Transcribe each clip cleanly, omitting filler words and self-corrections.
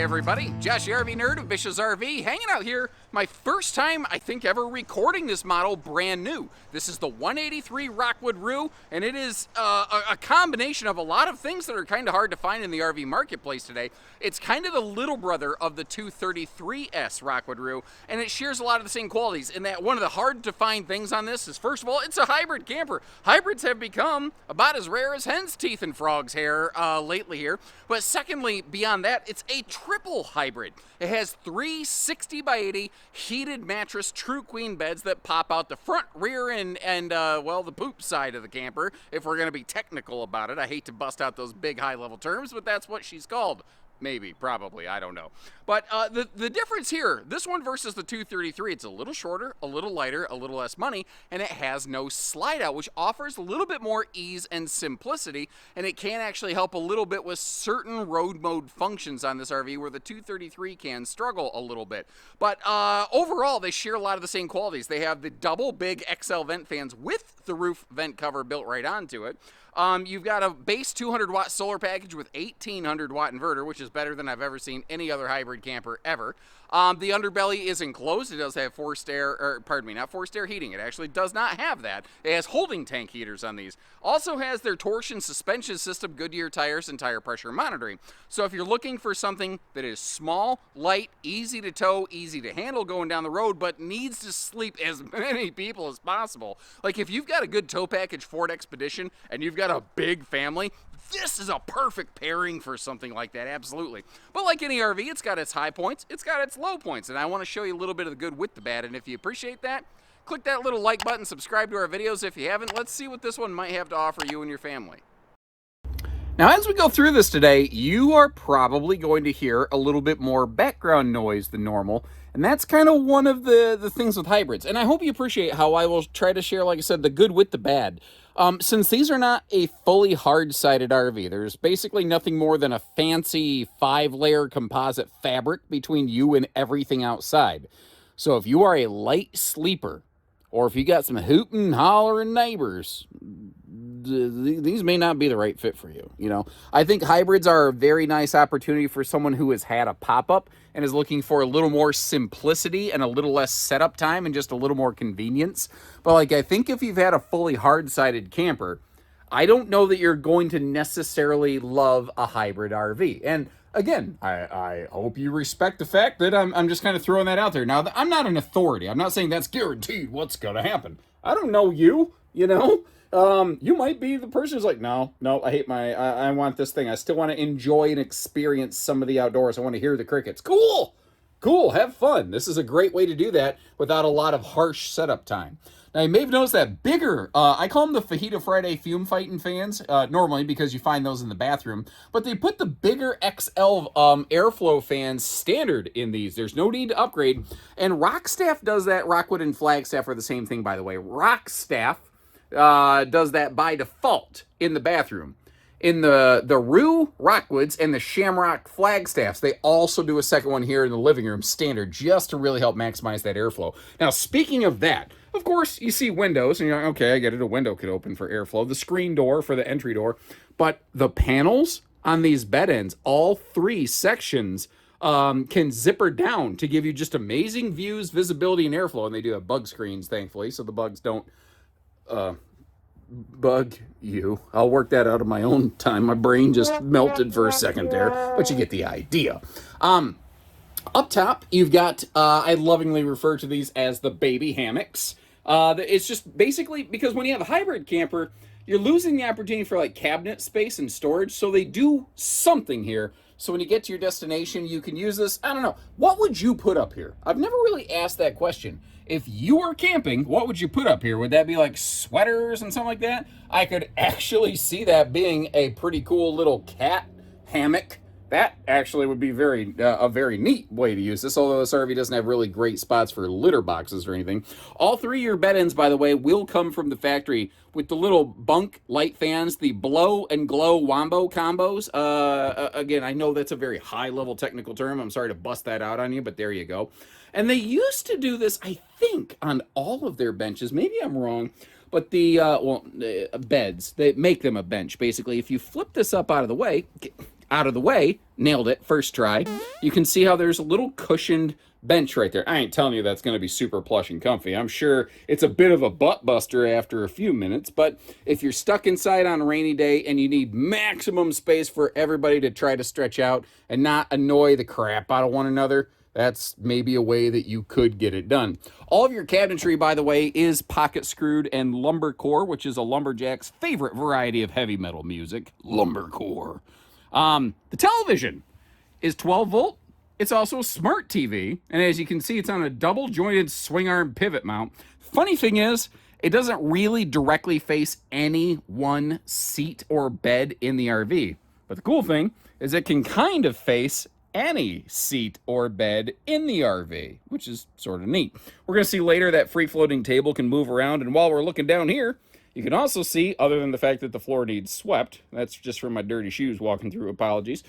everybody. Josh, the RV nerd of Bish's RV, hanging out here. My first time, I think, ever recording this model brand new. This is the 183 Rockwood Roo, and it is a combination of a lot of things that are kind of hard to find in the RV marketplace today. It's kind of the little brother of the 233S Rockwood Roo, and it shares a lot of the same qualities. In that one of the hard to find things on this is, first of all, it's a hybrid camper. Hybrids have become about as rare as hen's teeth and frog's hair lately here. But secondly, beyond that, it's a triple hybrid. It has three 60 by 80 heated mattress true queen beds that pop out the front, rear, and well, the poop side of the camper, if we're going to be technical about it. I hate to bust out those big high-level terms, but that's what she's called. Maybe, probably, I don't know. But the difference here, this one versus the 233, it's a little shorter, a little lighter, a little less money, and it has no slide out, which offers a little bit more ease and simplicity, and it can actually help a little bit with certain road mode functions on this RV where the 233 can struggle a little bit. But overall, they share a lot of the same qualities. They have the double big XL vent fans with the roof vent cover built right onto it. You've got a base 200-watt solar package with 1,800-watt inverter, which is better than I've ever seen any other hybrid camper ever. The underbelly is enclosed. It does have forced air, or pardon me, not forced air heating. It actually does not have that. It has holding tank heaters on these. Also has their torsion suspension system, Goodyear tires, and tire pressure monitoring. So if you're looking for something that is small, light, easy to tow, easy to handle going down the road, but needs to sleep as many people as possible, like if you've got a good tow package Ford Expedition and you've got a big family, this is a perfect pairing for something like that, absolutely. But like any RV, it's got its high points, it's got its low points, and I want to show you a little bit of the good with the bad, and if you appreciate that, click that little like button, subscribe to our videos if you haven't. Let's see what this one might have to offer you and your family. Now, as we go through this today, you are probably going to hear a little bit more background noise than normal, and that's kind of one of the things with hybrids. And I hope you appreciate how I will try to share, like I said, the good with the bad. Since these are not a fully hard-sided RV, there's basically nothing more than a fancy 5-layer composite fabric between you and everything outside. So if you are a light sleeper, or if you got some hooting and hollering neighbors, these may not be the right fit for you. You know, I think hybrids are a very nice opportunity for someone who has had a pop-up and is looking for a little more simplicity and a little less setup time and just a little more convenience. But like, I think if you've had a fully hard-sided camper, I don't know that you're going to necessarily love a hybrid RV. And again, I hope you respect the fact that I'm just kind of throwing that out there. Now, I'm not an authority. I'm not saying that's guaranteed what's going to happen. I don't know you, you know? You might be the person who's like, no, I hate I want this thing. I still want to enjoy and experience some of the outdoors. I want to hear the crickets. Cool, have fun. This is a great way to do that without a lot of harsh setup time. Now, you may have noticed that bigger, I call them the Fajita Friday fume fighting fans, normally because you find those in the bathroom, but they put the bigger XL airflow fans standard in these. There's no need to upgrade, and Rockstaff does that. Rockwood and Flagstaff are the same thing, by the way. Rockstaff does that by default in the bathroom. In the Roo Rockwoods and the Shamrock Flagstaffs, they also do a second one here in the living room standard just to really help maximize that airflow. Now, speaking of that, of course, you see windows, and you're like, okay, I get it, a window could open for airflow, the screen door for the entry door, but the panels on these bed ends, all three sections can zipper down to give you just amazing views, visibility, and airflow, and they do have bug screens, thankfully, so the bugs don't bug you. I'll work that out of my own time. My brain just melted for a second there, but you get the idea. Up top, you've got, I lovingly refer to these as the baby hammocks. It's just basically because when you have a hybrid camper, you're losing the opportunity for like cabinet space and storage, so they do something here. So when you get to your destination, you can use this. I don't know. What would you put up here? I've never really asked that question. If you were camping, what would you put up here? Would that be like sweaters and something like that? I could actually see that being a pretty cool little cat hammock. That actually would be a very neat way to use this, although this RV doesn't have really great spots for litter boxes or anything. All three of your bed ends, by the way, will come from the factory with the little bunk light fans, the blow and glow wombo combos. Again, I know that's a very high-level technical term. I'm sorry to bust that out on you, but there you go. And they used to do this, I think, on all of their benches. Maybe I'm wrong. But the beds, they make them a bench, basically. If you flip this up out of the way, out of the way. Nailed it, first try. You can see how there's a little cushioned bench right there. I ain't telling you that's going to be super plush and comfy. I'm sure it's a bit of a butt buster after a few minutes, but if you're stuck inside on a rainy day and you need maximum space for everybody to try to stretch out and not annoy the crap out of one another, that's maybe a way that you could get it done. All of your cabinetry, by the way, is pocket screwed and lumbercore, which is a lumberjack's favorite variety of heavy metal music, lumbercore. The television is 12 volt. It's also a smart TV, and as you can see, it's on a double jointed swing arm pivot mount. Funny thing is, it doesn't really directly face any one seat or bed in the RV. But the cool thing is it can kind of face any seat or bed in the RV, which is sort of neat. We're going to see later that free floating table can move around, and while we're looking down here, you can also see, other than the fact that the floor needs swept, that's just from my dirty shoes walking through, apologies,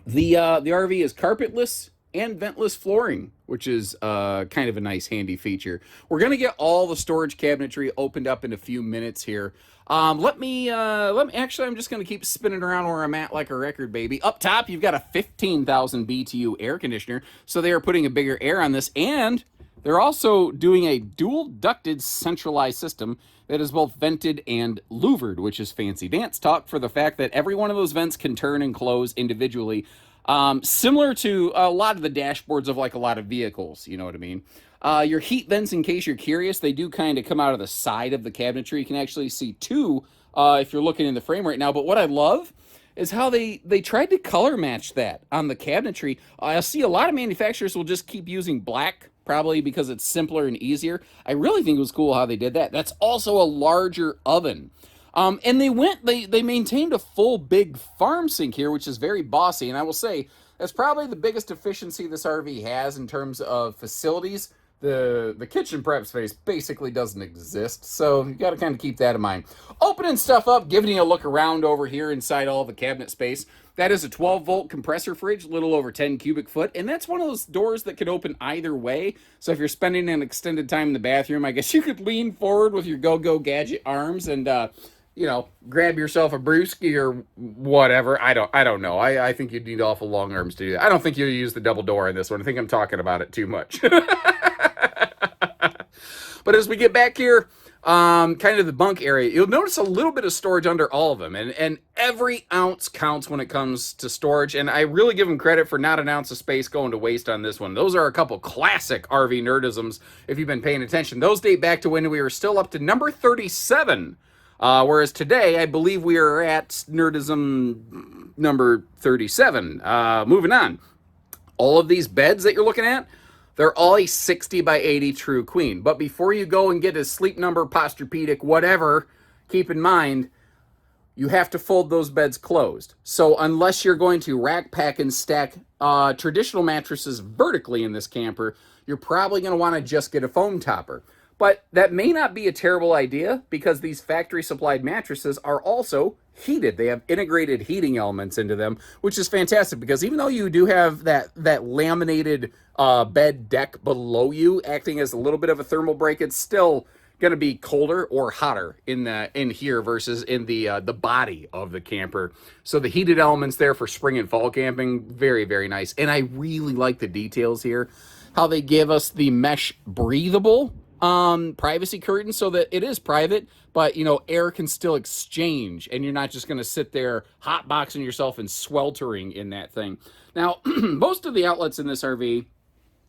the RV is carpetless and ventless flooring, which is kind of a nice handy feature. We're going to get all the storage cabinetry opened up in a few minutes here. Let me actually, I'm just going to keep spinning around where I'm at like a record, baby. Up top, you've got a 15,000 BTU air conditioner, so they are putting a bigger air on this, and they're also doing a dual ducted centralized system that is both vented and louvered, which is fancy dance talk for the fact that every one of those vents can turn and close individually, similar to a lot of the dashboards of like a lot of vehicles, you know what I mean? Your heat vents, in case you're curious, they do kind of come out of the side of the cabinetry. You can actually see two if you're looking in the frame right now, but what I love is how they tried to color match that on the cabinetry. I see a lot of manufacturers will just keep using black, probably because it's simpler and easier. I really think it was cool how they did that. That's also a larger oven. And they maintained a full big farm sink here, which is very bossy. And I will say, that's probably the biggest efficiency this RV has in terms of facilities. The kitchen prep space basically doesn't exist, so you got to kind of keep that in mind. Opening stuff up, giving you a look around over here inside all the cabinet space. That is a 12-volt compressor fridge, a little over 10 cubic foot, and that's one of those doors that could open either way. So if you're spending an extended time in the bathroom, I guess you could lean forward with your go-go gadget arms and grab yourself a brewski or whatever. I don't know. I think you'd need awful long arms to do that. I don't think you'll use the double door in this one. I think I'm talking about it too much. But as we get back here, kind of the bunk area, you'll notice a little bit of storage under all of them. And every ounce counts when it comes to storage. And I really give them credit for not an ounce of space going to waste on this one. Those are a couple classic RV nerdisms, if you've been paying attention. Those date back to when we were still up to number 37. Whereas today, I believe we are at nerdism number 37. Moving on. All of these beds that you're looking at, they're all a 60 by 80 true queen. But before you go and get a sleep number, Posturepedic, whatever, keep in mind, you have to fold those beds closed. So unless you're going to rack, pack, and stack traditional mattresses vertically in this camper, you're probably going to want to just get a foam topper. But that may not be a terrible idea because these factory supplied mattresses are also heated. They have integrated heating elements into them, which is fantastic because even though you do have that laminated bed deck below you acting as a little bit of a thermal break, it's still going to be colder or hotter in here versus in the body of the camper. So the heated elements there for spring and fall camping, very, very nice. And I really like the details here, how they give us the mesh breathable privacy curtain so that it is private, but air can still exchange and you're not just going to sit there hotboxing yourself and sweltering in that thing. Now, most of the outlets in this RV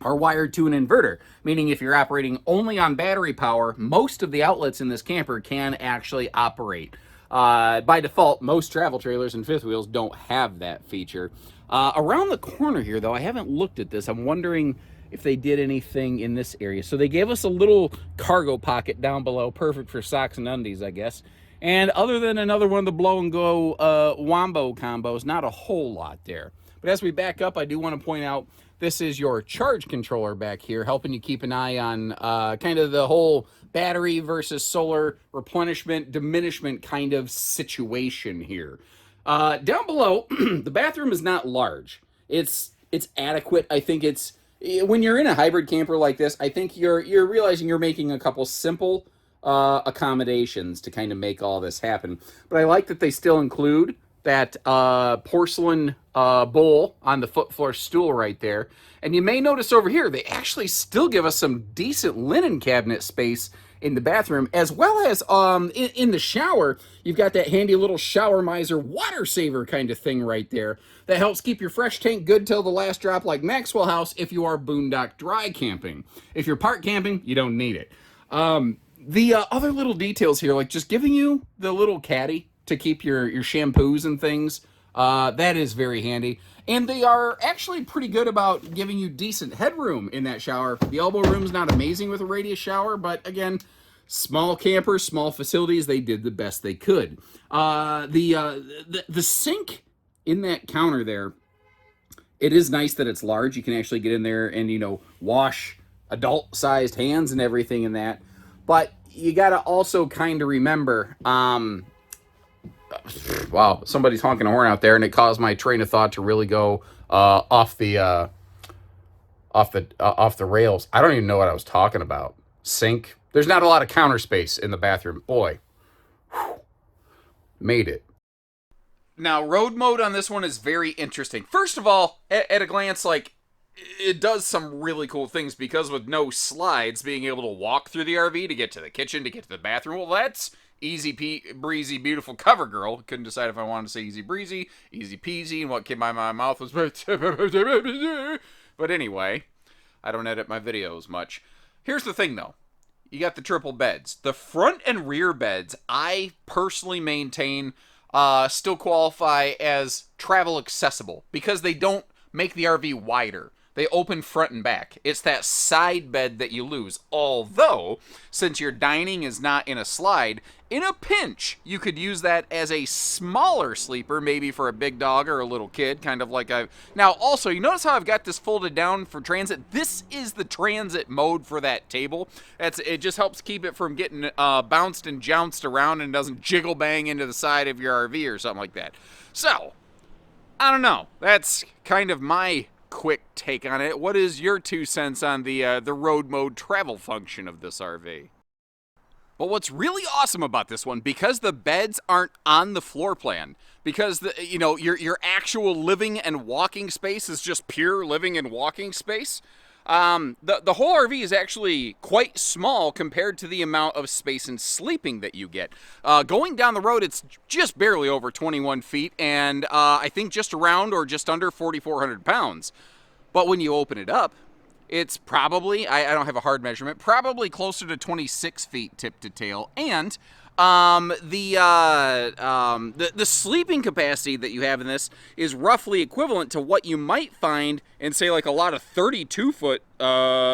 are wired to an inverter, meaning if you're operating only on battery power, most of the outlets in this camper can actually operate. By default, most travel trailers and fifth wheels don't have that feature. Around the corner here, though, I haven't looked at this. I'm wondering if they did anything in this area. So they gave us a little cargo pocket down below, perfect for socks and undies, I guess. And other than another one of the blow and go wombo combos, not a whole lot there. But as we back up, I do want to point out this is your charge controller back here, helping you keep an eye on kind of the whole battery versus solar replenishment, diminishment kind of situation here. Down below, the bathroom is not large. It's adequate. I think it's, when you're in a hybrid camper like this, I think you're realizing you're making a couple simple accommodations to kind of make all this happen. But I like that they still include that porcelain bowl on the foot floor stool right there. And you may notice over here, they actually still give us some decent linen cabinet space in the bathroom, as well as in the shower. You've got that handy little shower miser water saver kind of thing right there that helps keep your fresh tank good till the last drop, like Maxwell House if you are boondock dry camping. If you're park camping, you don't need it. The other little details here, like just giving you the little caddy to keep your shampoos and things, that is very handy. And they are actually pretty good about giving you decent headroom in that shower. The elbow room's not amazing with a radius shower, but again, small campers, small facilities, they did the best they could. The sink in that counter there, it is nice that it's large. You can actually get in there and, you know, wash adult-sized hands and everything in that. But you got to also kind of remember, wow, somebody's honking a horn out there, and it caused my train of thought to really go off the rails. I don't even know what I was talking about. Sink. There's not a lot of counter space in the bathroom. Boy, whew, made it. Now, road mode on this one is very interesting. First of all, at a glance, like, it does some really cool things, because with no slides, being able to walk through the RV to get to the kitchen, to get to the bathroom, well, that's easy breezy, beautiful cover girl. Couldn't decide if I wanted to say easy breezy, easy peasy, and what came out of my mouth was... But anyway, I don't edit my videos much. Here's the thing, though. You got the triple beds. The front and rear beds, I personally maintain, still qualify as travel accessible, because they don't make the RV wider. They open front and back. It's that side bed that you lose. Although, since your dining is not in a slide, in a pinch, you could use that as a smaller sleeper, maybe for a big dog or a little kid, kind of like I've... Now, also, you notice how I've got this folded down for transit? This is the transit mode for that table. It just helps keep it from getting bounced and jounced around and doesn't jiggle bang into the side of your RV or something like that. So, I don't know. That's kind of my quick take on it. What is your 2 cents on the road mode travel function of this RV? But what's really awesome about this one, because the beds aren't on the floor plan, because your actual living and walking space is just pure living and walking space. The whole RV is actually quite small compared to the amount of space and sleeping that you get. Going down the road, it's just barely over 21 feet, and I think just around or just under 4,400 pounds. But when you open it up, it's probably, I don't have a hard measurement, probably closer to 26 feet tip to tail, and the sleeping capacity that you have in this is roughly equivalent to what you might find in, say, like a lot of 32-foot,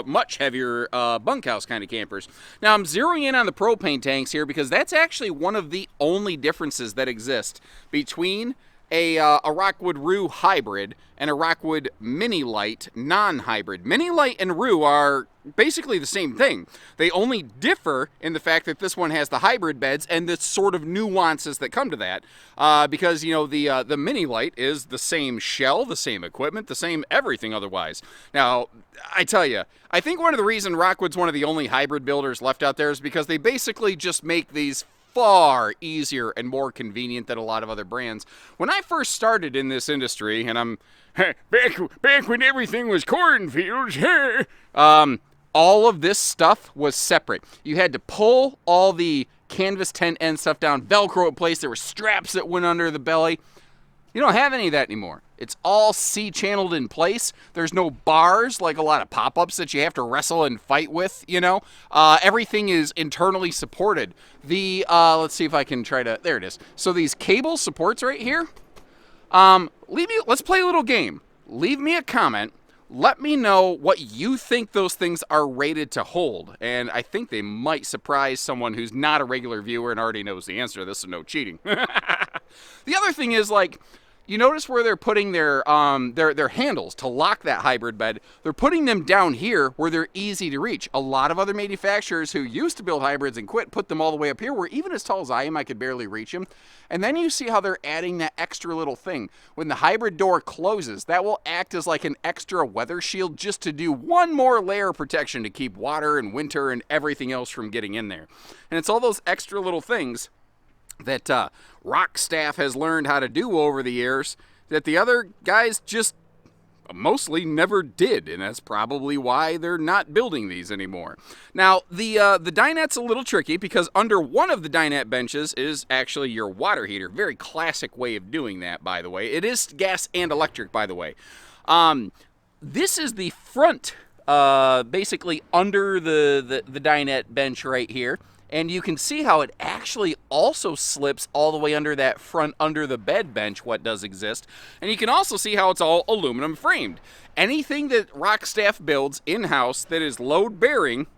much heavier bunkhouse kind of campers. Now, I'm zeroing in on the propane tanks here, because that's actually one of the only differences that exist between a Rockwood Roo hybrid and a Rockwood Mini Lite non-hybrid. Mini Lite and Roo are basically the same thing. They only differ in the fact that this one has the hybrid beds and the sort of nuances that come to that. Because, you know, the Mini Lite is the same shell, the same equipment, the same everything otherwise. Now, I tell you, I think one of the reasons Rockwood's one of the only hybrid builders left out there is because they basically just make these far easier and more convenient than a lot of other brands. When I first started in this industry, and I'm back when everything was cornfields, all of this stuff was separate. You had to pull all the canvas tent end stuff down, Velcro in place. There were straps that went under the belly. You don't have any of that anymore. It's all C-channeled in place. There's no bars like a lot of pop-ups that you have to wrestle and fight with, you know. Everything is internally supported. Let's see if I can try to, there it is. So these cable supports right here, let's play a little game. Leave me a comment. Let me know what you think those things are rated to hold. And I think they might surprise someone who's not a regular viewer and already knows the answer to this, so no cheating. The other thing is, like, you notice where they're putting their handles to lock that hybrid bed. They're putting them down here where they're easy to reach. A lot of other manufacturers who used to build hybrids and quit put them all the way up here where even as tall as I am, I could barely reach them. And then you see how they're adding that extra little thing. When the hybrid door closes, that will act as like an extra weather shield just to do one more layer of protection to keep water and winter and everything else from getting in there. And it's all those extra little things that Rockstaff has learned how to do over the years that the other guys just mostly never did, and that's probably why they're not building these anymore. Now, the dinette's a little tricky because under one of the dinette benches is actually your water heater. Very classic way of doing that, by the way. It is gas and electric, by the way. This is the front, basically under the dinette bench right here. And you can see how it actually also slips all the way under that front, under the bed bench, what does exist. And you can also see how it's all aluminum framed. Anything that Rockstaff builds in-house that is load-bearing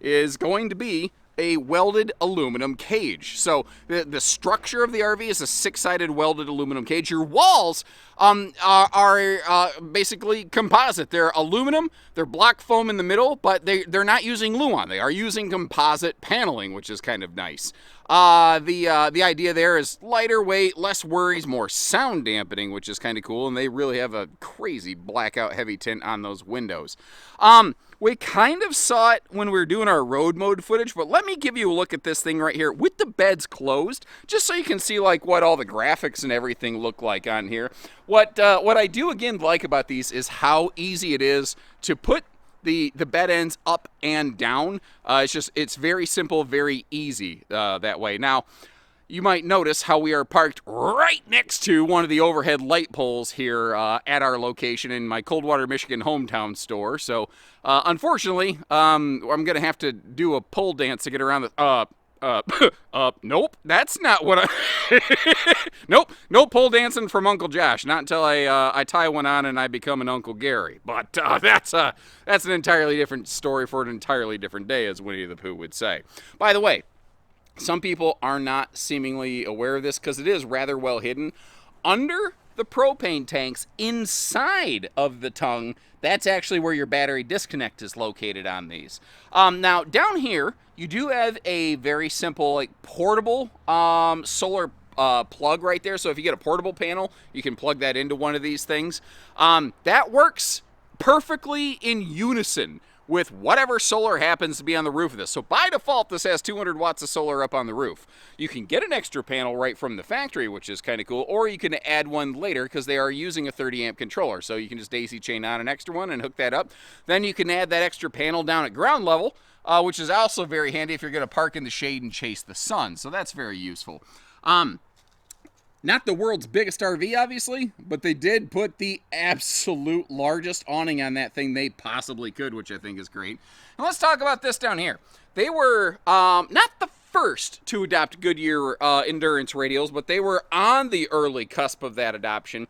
is going to be a welded aluminum cage. So the structure of the RV is a 6-sided welded aluminum cage. Your walls are basically composite. They're aluminum, they're block foam in the middle, but they're not using Luan. They are using composite paneling, which is kind of nice. The idea there is lighter weight, less worries, more sound dampening, which is kind of cool, and they really have a crazy blackout heavy tint on those windows. We kind of saw it when we were doing our road mode footage, but let me give you a look at this thing right here with the beds closed, just so you can see like what all the graphics and everything look like on here. What I do again like about these is how easy it is to put the bed ends up and down. It's very simple, very easy that way. Now, you might notice how we are parked right next to one of the overhead light poles here at our location in my Coldwater, Michigan hometown store. So, unfortunately, I'm going to have to do a pole dance to get around the... nope, that's not what I... Nope, no pole dancing from Uncle Josh. Not until I tie one on and I become an Uncle Gary. But that's an entirely different story for an entirely different day, as Winnie the Pooh would say. By the way, some people are not seemingly aware of this because it is rather well hidden. Under the propane tanks inside of the tongue, that's actually where your battery disconnect is located on these. Now, down here, you do have a very simple, like, portable solar plug right there. So if you get a portable panel, you can plug that into one of these things. That works perfectly in unison with whatever solar happens to be on the roof of this. So by default, this has 200 watts of solar up on the roof. You can get an extra panel right from the factory, which is kind of cool, or you can add one later because they are using a 30 amp controller. So you can just daisy chain on an extra one and hook that up. Then you can add that extra panel down at ground level, which is also very handy if you're going to park in the shade and chase the sun. So that's very useful. Not the world's biggest RV, obviously, but they did put the absolute largest awning on that thing they possibly could, which I think is great. And let's talk about this down here. They were not the first to adopt Goodyear endurance radials, but they were on the early cusp of that adoption.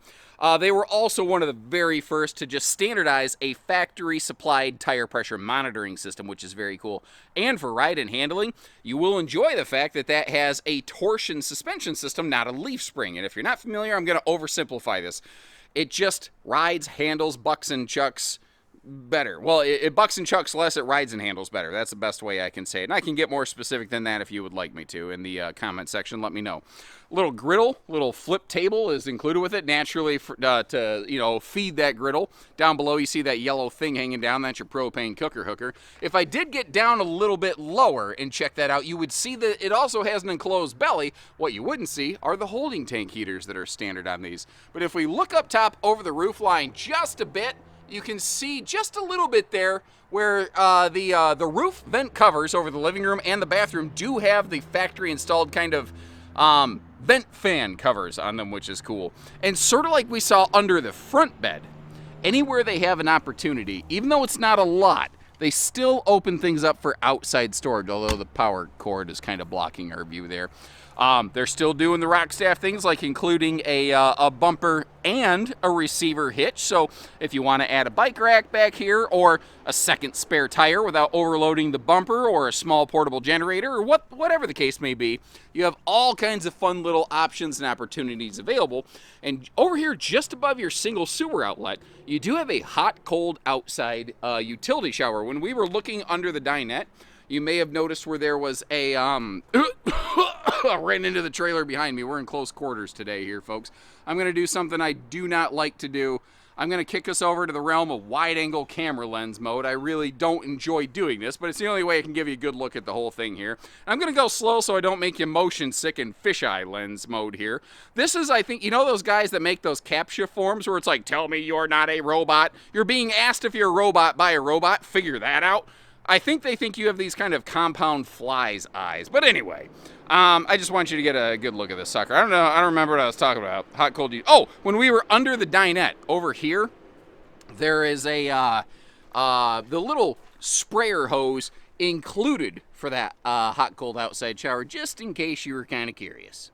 They were also one of the very first to just standardize a factory-supplied tire pressure monitoring system, which is very cool. And for ride and handling, you will enjoy the fact that that has a torsion suspension system, not a leaf spring. And if you're not familiar, I'm going to oversimplify this. It just rides, handles, bucks, and chucks better. Well, it bucks and chucks less, it rides and handles better. That's the best way I can say it. And I can get more specific than that if you would like me to in the comment section. Let me know. Little griddle, little flip table is included with it, naturally to feed that griddle. Down below you see that yellow thing hanging down. That's your propane cooker hooker. If I did get down a little bit lower and check that out, you would see that it also has an enclosed belly. What you wouldn't see are the holding tank heaters that are standard on these. But if we look up top over the roof line just a bit, you can see just a little bit there where the roof vent covers over the living room and the bathroom do have the factory installed kind of vent fan covers on them, which is cool. And sort of like we saw under the front bed, anywhere they have an opportunity, even though it's not a lot, they still open things up for outside storage, although the power cord is kind of blocking our view there. They're still doing the Rockstaff things, like including a bumper and a receiver hitch. So if you want to add a bike rack back here, or a second spare tire without overloading the bumper, or a small portable generator, or whatever the case may be, you have all kinds of fun little options and opportunities available. And over here, just above your single sewer outlet, you do have a hot-cold outside utility shower. When we were looking under the dinette, you may have noticed where there was a, ran into the trailer behind me. We're in close quarters today here, folks. I'm going to do something I do not like to do. I'm going to kick us over to the realm of wide-angle camera lens mode. I really don't enjoy doing this, but it's the only way I can give you a good look at the whole thing here. I'm going to go slow so I don't make you motion sick in fisheye lens mode here. This is, I think, you know those guys that make those CAPTCHA forms where it's like, tell me you're not a robot? You're being asked if you're a robot by a robot. Figure that out. I think they think you have these kind of compound fly's eyes. But anyway, I just want you to get a good look at this sucker. I don't know. I don't remember what I was talking about. Hot, cold. Oh, when we were under the dinette over here, there is a the little sprayer hose included for that hot, cold outside shower, just in case you were kind of curious.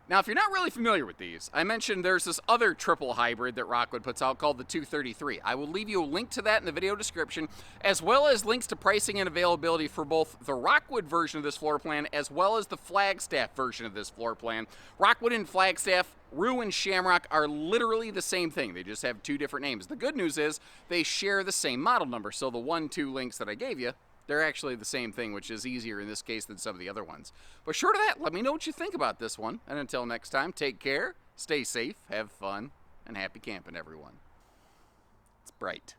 Now, if you're not really familiar with these, I mentioned there's this other triple hybrid that Rockwood puts out called the 233. I will leave you a link to that in the video description, as well as links to pricing and availability for both the Rockwood version of this floor plan, as well as the Flagstaff version of this floor plan. Rockwood and Flagstaff, Rue and Shamrock are literally the same thing. They just have two different names. The good news is they share the same model number, so the 1-2 links that I gave you, they're actually the same thing, which is easier in this case than some of the other ones. But short of that, let me know what you think about this one. And until next time, take care, stay safe, have fun, and happy camping, everyone. It's bright.